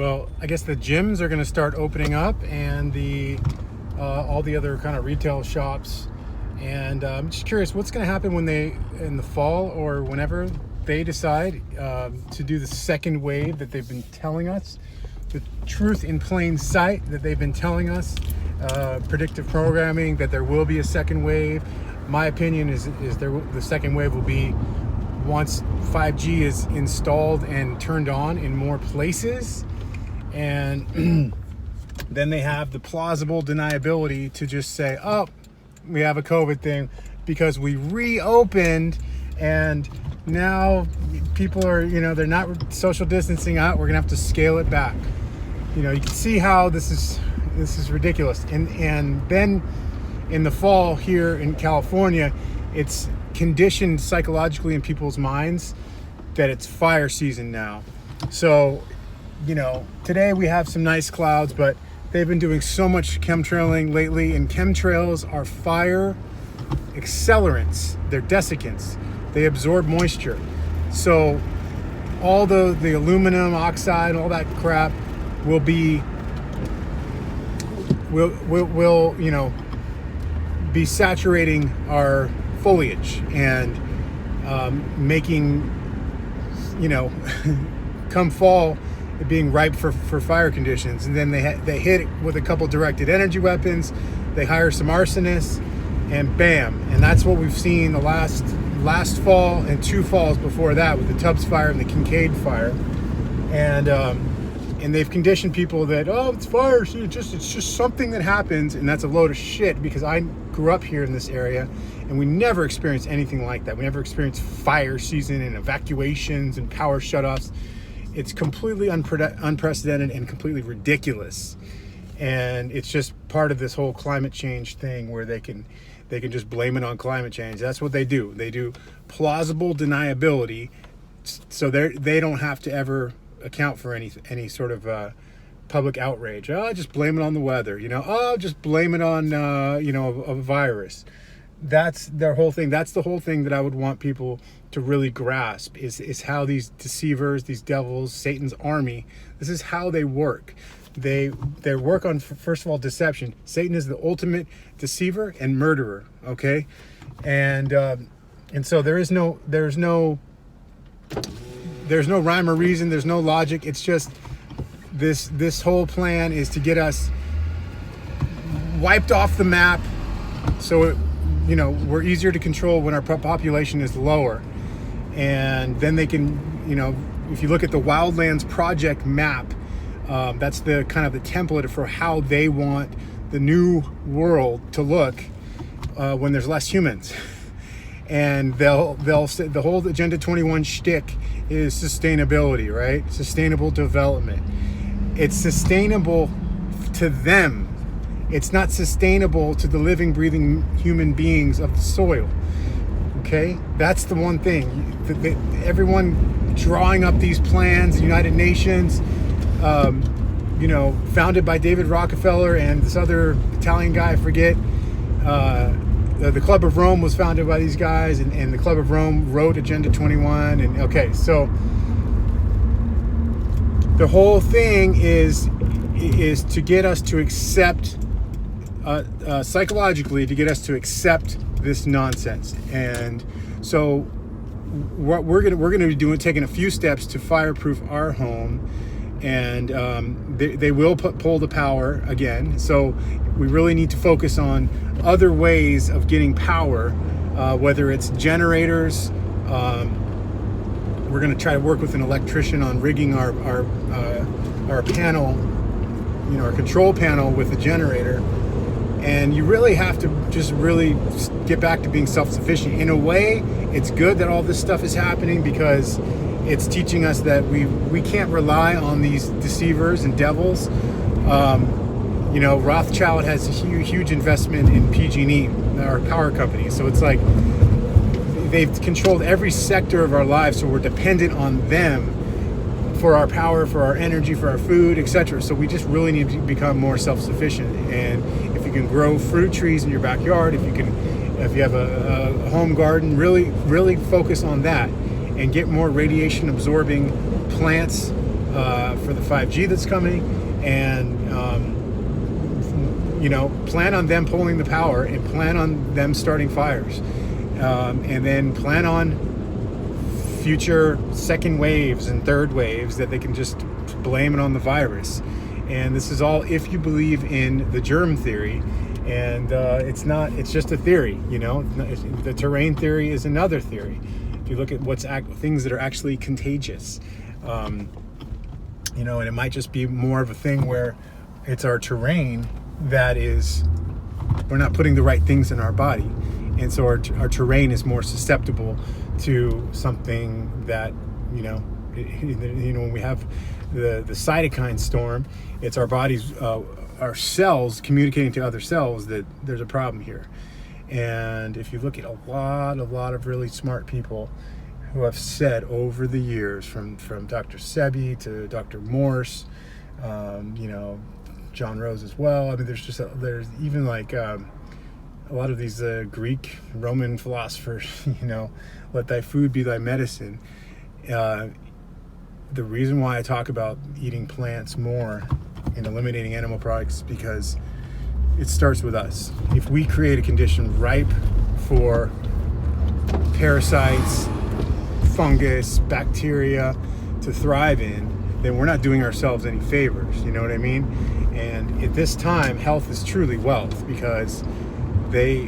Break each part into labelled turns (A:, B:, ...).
A: Well, I guess the gyms are going to start opening up, and the all the other kind of retail shops. And I'm just curious, what's going to happen when they, in the fall or whenever they decide to do the second wave that they've been telling us, the truth in plain sight that they've been telling us, predictive programming, that there will be a second wave. My opinion is the second wave will be once 5G is installed and turned on in more places. And then they have the plausible deniability to just say, oh, we have a COVID thing because we reopened and now people are, they're not social distancing out. We're gonna have to scale it back. You can see how this is ridiculous. And then in the fall here in California, it's conditioned psychologically in people's minds that it's fire season now. So today we have some nice clouds, but they've been doing so much chemtrailing lately, and chemtrails are fire accelerants. They're desiccants. They absorb moisture. So all the aluminum oxide, all that crap will be saturating our foliage and making come fall being ripe for fire conditions. And then they hit it with a couple directed energy weapons. They hire some arsonists, and bam. And that's what we've seen the last fall and two falls before that with the Tubbs fire and the Kincaid fire. And they've conditioned people that, oh, it's fire, it's just something that happens. And that's a load of shit, because I grew up here in this area and we never experienced anything like that. We never experienced fire season and evacuations and power shutoffs. It's completely unprecedented and completely ridiculous. And it's just part of this whole climate change thing where they can just blame it on climate change. That's what they do. They do plausible deniability, so they don't have to ever account for any sort of public outrage. Oh, just blame it on the weather. Oh, just blame it on a virus. That's their whole thing. That's the whole thing that I would want people to really grasp is how these deceivers, these devils, Satan's army, this is how they work. They work on, first of all, deception. Satan is the ultimate deceiver and murderer. Okay, and so there's no rhyme or reason. There's no logic. It's just this whole plan is to get us wiped off the map, so we're easier to control when our population is lower. And then they can, if you look at the Wildlands Project map, that's the kind of the template for how they want the new world to look when there's less humans. And they'll say the whole Agenda 21 shtick is sustainability, right? Sustainable development. It's sustainable to them. It's not sustainable to the living, breathing human beings of the soil. Okay? That's the one thing. Everyone drawing up these plans, the United Nations, founded by David Rockefeller and this other Italian guy, I forget. The Club of Rome was founded by these guys, and the Club of Rome wrote Agenda 21. And okay, so the whole thing is to get us to accept, psychologically, to get us to accept this nonsense. And so what we're gonna be doing, taking a few steps to fireproof our home, and they will pull the power again. So we really need to focus on other ways of getting power, whether it's generators. We're going to try to work with an electrician on rigging our panel, our control panel with a generator. And you really have to just really get back to being self-sufficient. In a way, it's good that all this stuff is happening, because it's teaching us that we can't rely on these deceivers and devils. Rothschild has a huge investment in PG&E, our power company. So it's like they've controlled every sector of our lives, so we're dependent on them for our power, for our energy, for our food, etc. So we just really need to become more self-sufficient. And if you can grow fruit trees in your backyard, if you have a home garden, really focus on that and get more radiation absorbing plants for the 5G that's coming, and plan on them pulling the power, and plan on them starting fires, and then plan on future second waves and third waves that they can just blame it on the virus. And this is all if you believe in the germ theory, and it's just a theory. The terrain theory is another theory. If you look at things that are actually contagious, and it might just be more of a thing where it's our terrain that is, we're not putting the right things in our body, and so our terrain is more susceptible to something that when we have the cytokine storm, it's our bodies, our cells communicating to other cells that there's a problem here. And if you look at a lot of really smart people who have said over the years, from Dr. Sebi to Dr. Morse, John Rose as well. I mean, there's even like a lot of these Greek, Roman philosophers, let thy food be thy medicine. The reason why I talk about eating plants more and eliminating animal products is because it starts with us. If we create a condition ripe for parasites, fungus, bacteria to thrive in, then we're not doing ourselves any favors. You know what I mean? And at this time, health is truly wealth, because they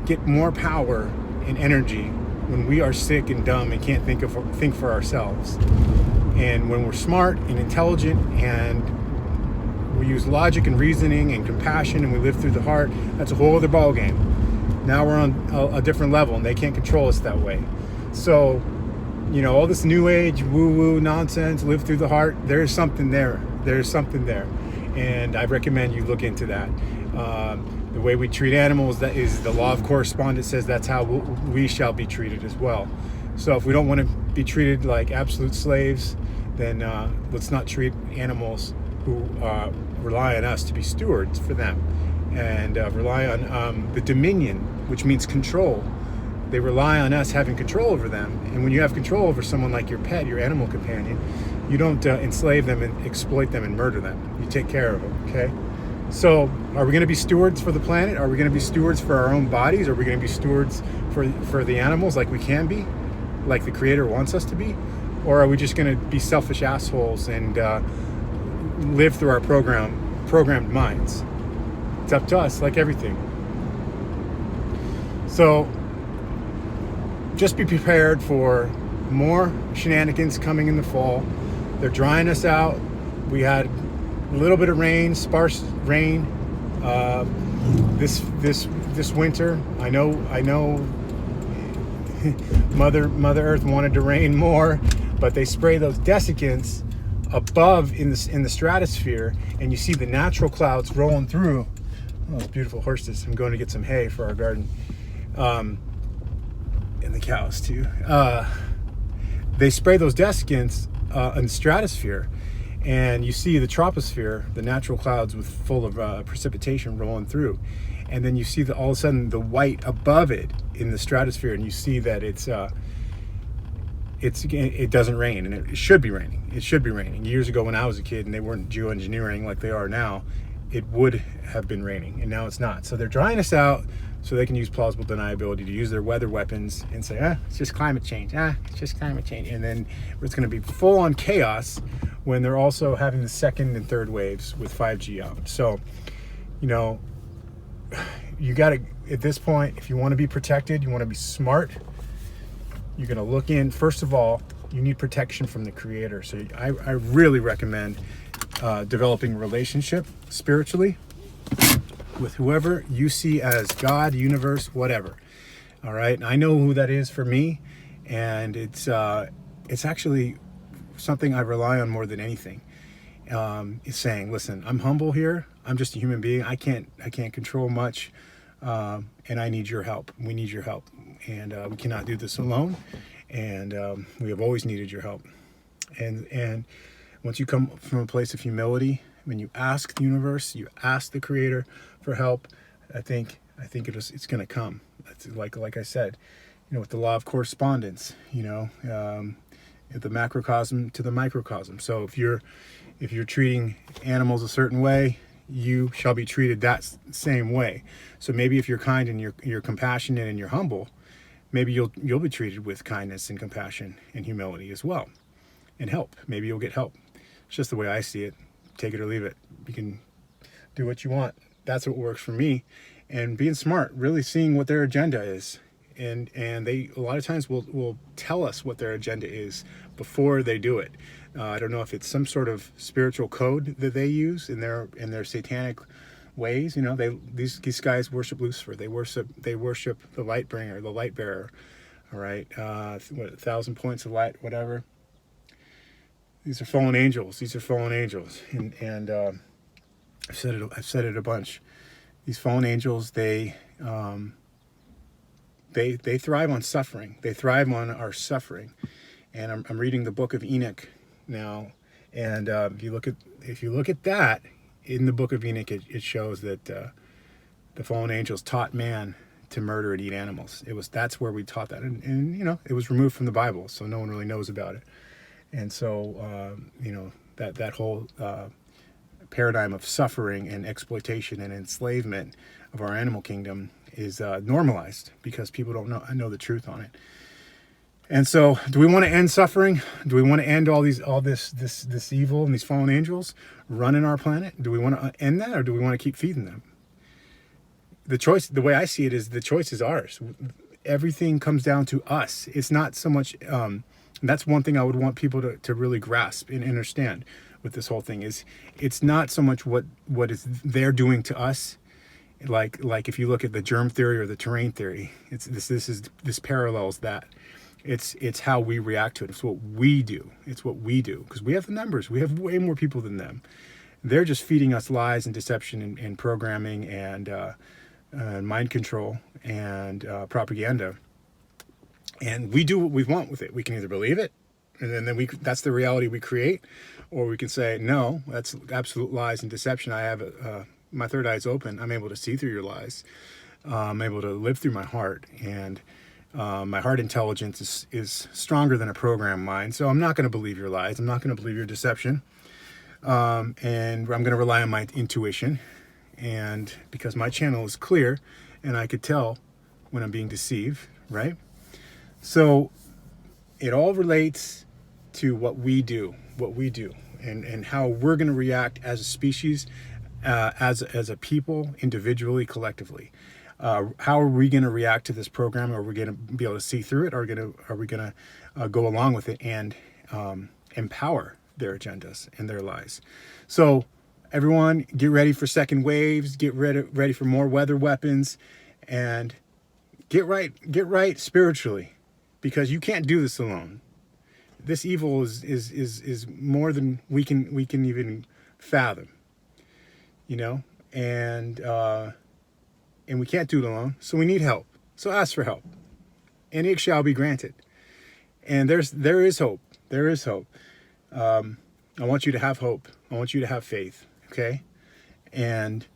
A: get more power and energy when we are sick and dumb and can't think for ourselves. And when we're smart and intelligent and we use logic and reasoning and compassion and we live through the heart, that's a whole other ballgame. Now we're on a different level, and they can't control us that way. So, all this new age woo-woo nonsense, live through the heart, there's something there. There's something there. And I recommend you look into that. The way we treat animals, that is the law of correspondence, says that's how we shall be treated as well. So if we don't want to be treated like absolute slaves, then let's not treat animals who rely on us to be stewards for them, and rely on the dominion, which means control. They rely on us having control over them. And when you have control over someone like your pet, your animal companion, you don't enslave them and exploit them and murder them. You take care of them, okay? So are we going to be stewards for the planet? Are we going to be stewards for our own bodies? Are we going to be stewards for the animals like we can be, like the Creator wants us to be? Or are we just going to be selfish assholes and live through our programmed minds? It's up to us, like everything. So just be prepared for more shenanigans coming in the fall. They're drying us out. We had a little bit of rain, sparse rain, this winter. I know. Mother Earth wanted to rain more, but they spray those desiccants above in the stratosphere, and you see the natural clouds rolling through. Oh, those beautiful horses. I'm going to get some hay for our garden, and the cows too. They spray those desiccants in the stratosphere, and you see the troposphere, the natural clouds full of precipitation rolling through, and then you see all of a sudden the white above it in the stratosphere, and you see that it doesn't rain, and it should be raining. It should be raining. Years ago, when I was a kid and they weren't geoengineering like they are now, it would have been raining, and now it's not. So they're drying us out so they can use plausible deniability to use their weather weapons and say, it's just climate change. It's just climate change. And then it's going to be full on chaos when they're also having the second and third waves with 5G out. So, you got to, at this point, if you want to be protected, you want to be smart, you're going to look in. First of all, you need protection from the Creator. So I really recommend developing a relationship spiritually with whoever you see as God, universe, whatever. All right. And I know who that is for me. And it's actually something I rely on more than anything. Is saying, listen, I'm humble here. I'm just a human being. I can't control much. And I need your help. We need your help. And we cannot do this alone. And we have always needed your help. And once you come from a place of humility, when you ask the universe, you ask the Creator for help, I think it's going to come. It's like I said, with the law of correspondence, the macrocosm to the microcosm. So if you're treating animals a certain way, you shall be treated that same way. So maybe if you're kind and you're compassionate and you're humble, maybe you'll be treated with kindness and compassion and humility as well, and help. Maybe you'll get help. It's just the way I see it. Take it or leave it. You can do what you want. That's what works for me. And being smart, really seeing what their agenda is. And they a lot of times will tell us what their agenda is before they do it. I don't know if it's some sort of spiritual code that they use in their satanic ways. You know, these guys worship Lucifer. They worship the light bringer, the light bearer. All right, 1,000 points of light, whatever. These are fallen angels. And I've said it a bunch. These fallen angels, they thrive on suffering. They thrive on our suffering. And I'm reading the book of Enoch now, and if you look at that in the book of Enoch, it shows that the fallen angels taught man to murder and eat animals. That's where we taught that, and you know, it was removed from the Bible, so no one really knows about it. And so you know, that whole paradigm of suffering and exploitation and enslavement of our animal kingdom is normalized because people don't know the truth on it. And so, do we want to end suffering? Do we want to end all this evil and these fallen angels running our planet? Do we want to end that, or do we want to keep feeding them? The choice, the way I see it, is the choice is ours. Everything comes down to us. It's not so much. That's one thing I would want people to really grasp and understand with this whole thing is it's not so much what is they're doing to us. Like if you look at the germ theory or the terrain theory, this parallels that. It's how we react to it. It's what we do. Because we have the numbers. We have way more people than them. They're just feeding us lies and deception and programming and mind control and propaganda. And we do what we want with it. We can either believe it, and then that's the reality we create, or we can say, no, that's absolute lies and deception. I have my third eye is open. I'm able to see through your lies. I'm able to live through my heart, and my heart intelligence is stronger than a programmed mind. So I'm not going to believe your lies. I'm not going to believe your deception. And I'm going to rely on my intuition. And because my channel is clear and I could tell when I'm being deceived, right? So it all relates to what we do and how we're going to react as a species, as a people, individually, collectively. How are we going to react to this program? Are we going to be able to see through it? Are we going to go along with it and empower their agendas and their lies? So everyone, get ready for second waves. Get ready for more weather weapons, and get right spiritually, because you can't do this alone. This evil is more than we can even fathom. You know, and we can't do it alone, so we need help. So ask for help, and it shall be granted. And there is hope. There is hope. I want you to have hope. I want you to have faith, okay? And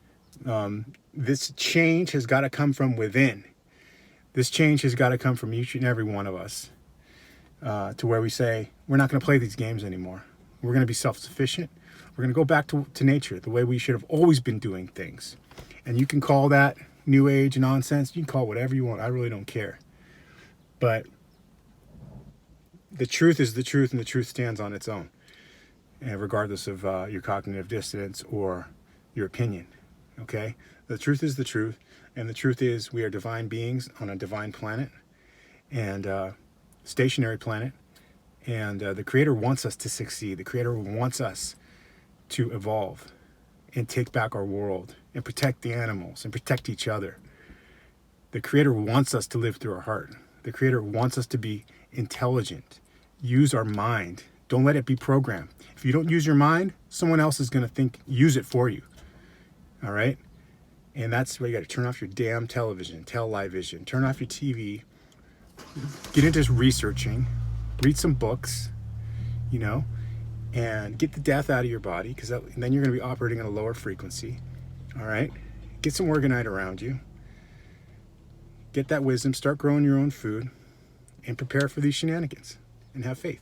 A: this change has got to come from within. This change has got to come from each and every one of us, to where we say, we're not going to play these games anymore. We're going to be self-sufficient. We're going to go back to nature, the way we should have always been doing things. And you can call that New Age nonsense. You can call it whatever you want. I really don't care. But the truth is the truth, and the truth stands on its own, and regardless of your cognitive dissonance or your opinion. Okay? The truth is the truth, and the truth is we are divine beings on a divine planet, and stationary planet, and the Creator wants us to succeed. The Creator wants us to evolve and take back our world and protect the animals and protect each other. The Creator wants us to live through our heart. The Creator wants us to be intelligent. Use our mind. Don't let it be programmed. If you don't use your mind, someone else is going to use it for you. All right? And that's why you got to turn off your damn television, television. Turn off your TV. Get into researching. Read some books, you know, and get the death out of your body, because then you're going to be operating at a lower frequency. All right? Get some orgonite around you. Get that wisdom. Start growing your own food, and prepare for these shenanigans, and have faith.